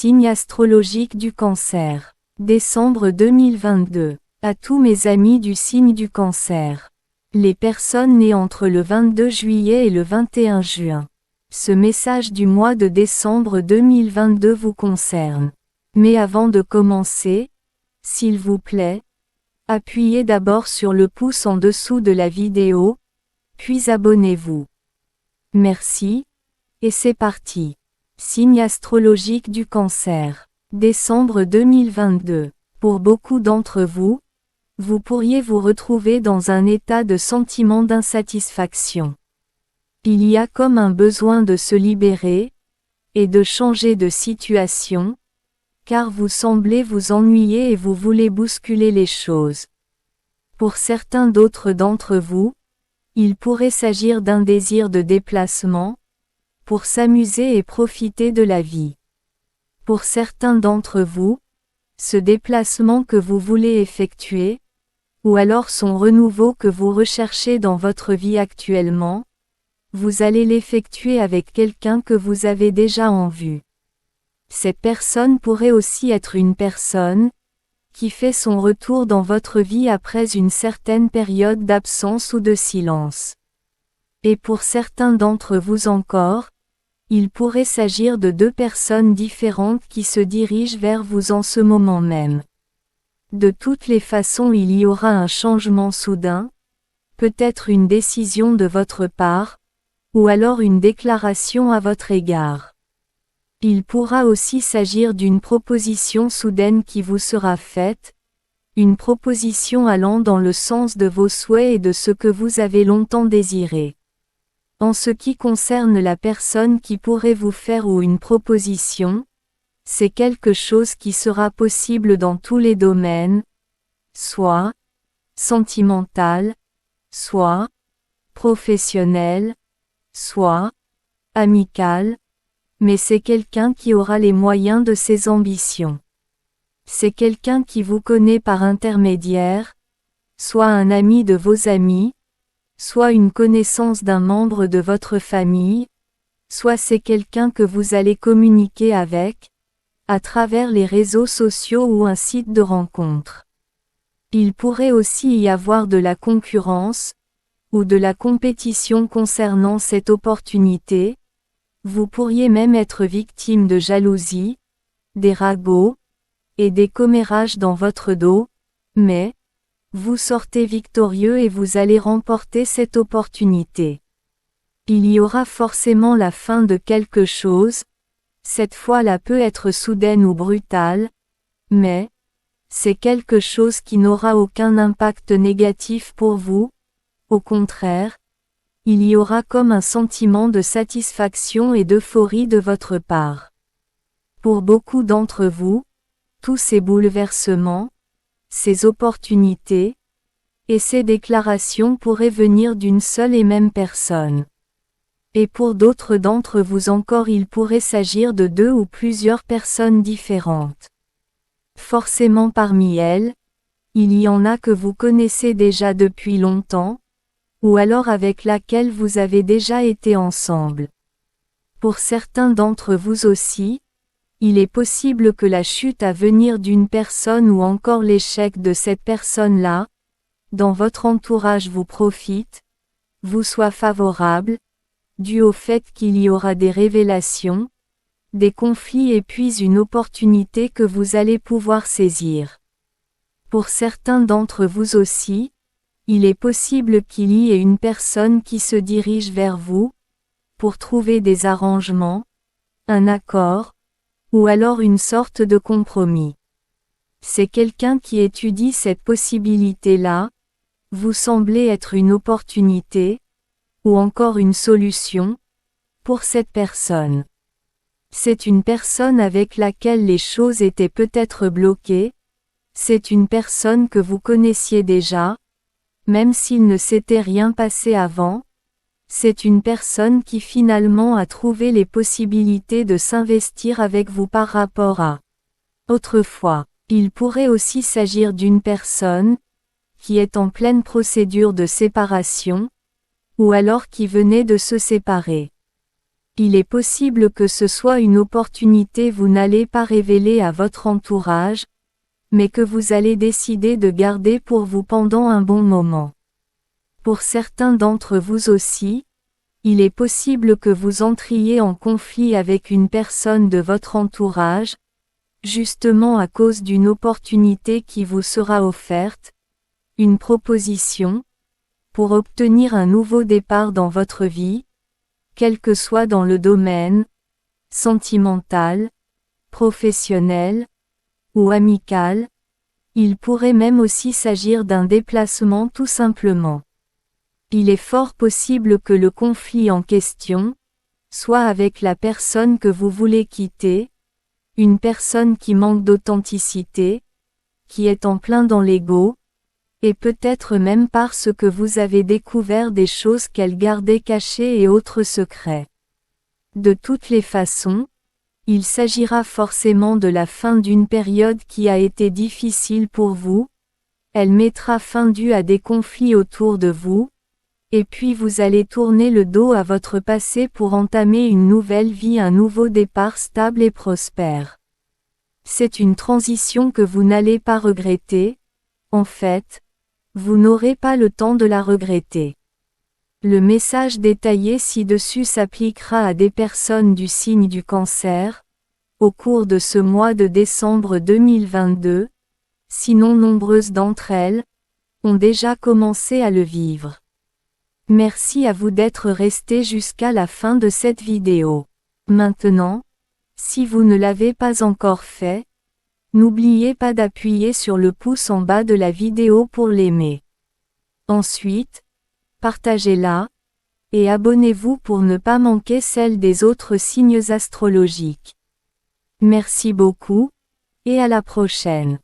Signe astrologique du Cancer. Décembre 2022. À tous mes amis du signe du Cancer. Les personnes nées entre le 22 juillet et le 21 juin. Ce message du mois de décembre 2022 vous concerne. Mais avant de commencer, s'il vous plaît, appuyez d'abord sur le pouce en dessous de la vidéo, puis abonnez-vous. Merci, et c'est parti. Signe astrologique du Cancer. Décembre 2022. Pour beaucoup d'entre vous, vous pourriez vous retrouver dans un état de sentiment d'insatisfaction. Il y a comme un besoin de se libérer, et de changer de situation, car vous semblez vous ennuyer et vous voulez bousculer les choses. Pour certains d'autres d'entre vous, il pourrait s'agir d'un désir de déplacement, pour s'amuser et profiter de la vie. Pour certains d'entre vous, ce déplacement que vous voulez effectuer, ou alors son renouveau que vous recherchez dans votre vie actuellement, vous allez l'effectuer avec quelqu'un que vous avez déjà en vue. Cette personne pourrait aussi être une personne qui fait son retour dans votre vie après une certaine période d'absence ou de silence. Et pour certains d'entre vous encore, il pourrait s'agir de deux personnes différentes qui se dirigent vers vous en ce moment même. De toutes les façons, il y aura un changement soudain, peut-être une décision de votre part, ou alors une déclaration à votre égard. Il pourra aussi s'agir d'une proposition soudaine qui vous sera faite, une proposition allant dans le sens de vos souhaits et de ce que vous avez longtemps désiré. En ce qui concerne la personne qui pourrait vous faire ou une proposition, c'est quelque chose qui sera possible dans tous les domaines, soit sentimental, soit professionnel, soit amical, mais c'est quelqu'un qui aura les moyens de ses ambitions. C'est quelqu'un qui vous connaît par intermédiaire, soit un ami de vos amis, soit une connaissance d'un membre de votre famille, soit c'est quelqu'un que vous allez communiquer avec, à travers les réseaux sociaux ou un site de rencontre. Il pourrait aussi y avoir de la concurrence, ou de la compétition concernant cette opportunité. Vous pourriez même être victime de jalousie, des ragots, et des commérages dans votre dos, mais vous sortez victorieux et vous allez remporter cette opportunité. Il y aura forcément la fin de quelque chose, cette fois-là peut être soudaine ou brutale, mais c'est quelque chose qui n'aura aucun impact négatif pour vous, au contraire, il y aura comme un sentiment de satisfaction et d'euphorie de votre part. Pour beaucoup d'entre vous, tous ces bouleversements, ces opportunités, et ces déclarations pourraient venir d'une seule et même personne. Et pour d'autres d'entre vous encore, il pourrait s'agir de deux ou plusieurs personnes différentes. Forcément parmi elles, il y en a que vous connaissez déjà depuis longtemps, ou alors avec laquelle vous avez déjà été ensemble. Pour certains d'entre vous aussi, il est possible que la chute à venir d'une personne ou encore l'échec de cette personne-là, dans votre entourage vous profite, vous soit favorable, dû au fait qu'il y aura des révélations, des conflits et puis une opportunité que vous allez pouvoir saisir. Pour certains d'entre vous aussi, il est possible qu'il y ait une personne qui se dirige vers vous, pour trouver des arrangements, un accord, ou alors une sorte de compromis. C'est quelqu'un qui étudie cette possibilité-là, vous semblez être une opportunité, ou encore une solution, pour cette personne. C'est une personne avec laquelle les choses étaient peut-être bloquées, c'est une personne que vous connaissiez déjà, même s'il ne s'était rien passé avant, c'est une personne qui finalement a trouvé les possibilités de s'investir avec vous par rapport à autrefois. Il pourrait aussi s'agir d'une personne qui est en pleine procédure de séparation, ou alors qui venait de se séparer. Il est possible que ce soit une opportunité vous n'allez pas révéler à votre entourage, mais que vous allez décider de garder pour vous pendant un bon moment. Pour certains d'entre vous aussi, il est possible que vous entriez en conflit avec une personne de votre entourage, justement à cause d'une opportunité qui vous sera offerte, une proposition, pour obtenir un nouveau départ dans votre vie, quel que soit dans le domaine, sentimental, professionnel, ou amical. Il pourrait même aussi s'agir d'un déplacement tout simplement. Il est fort possible que le conflit en question soit avec la personne que vous voulez quitter, une personne qui manque d'authenticité, qui est en plein dans l'ego, et peut-être même parce que vous avez découvert des choses qu'elle gardait cachées et autres secrets. De toutes les façons, il s'agira forcément de la fin d'une période qui a été difficile pour vous, elle mettra fin due à des conflits autour de vous, et puis vous allez tourner le dos à votre passé pour entamer une nouvelle vie, un nouveau départ stable et prospère. C'est une transition que vous n'allez pas regretter, en fait, vous n'aurez pas le temps de la regretter. Le message détaillé ci-dessus s'appliquera à des personnes du signe du Cancer, au cours de ce mois de décembre 2022, sinon nombreuses d'entre elles, ont déjà commencé à le vivre. Merci à vous d'être restés jusqu'à la fin de cette vidéo. Maintenant, si vous ne l'avez pas encore fait, n'oubliez pas d'appuyer sur le pouce en bas de la vidéo pour l'aimer. Ensuite, partagez-la, et abonnez-vous pour ne pas manquer celle des autres signes astrologiques. Merci beaucoup, et à la prochaine.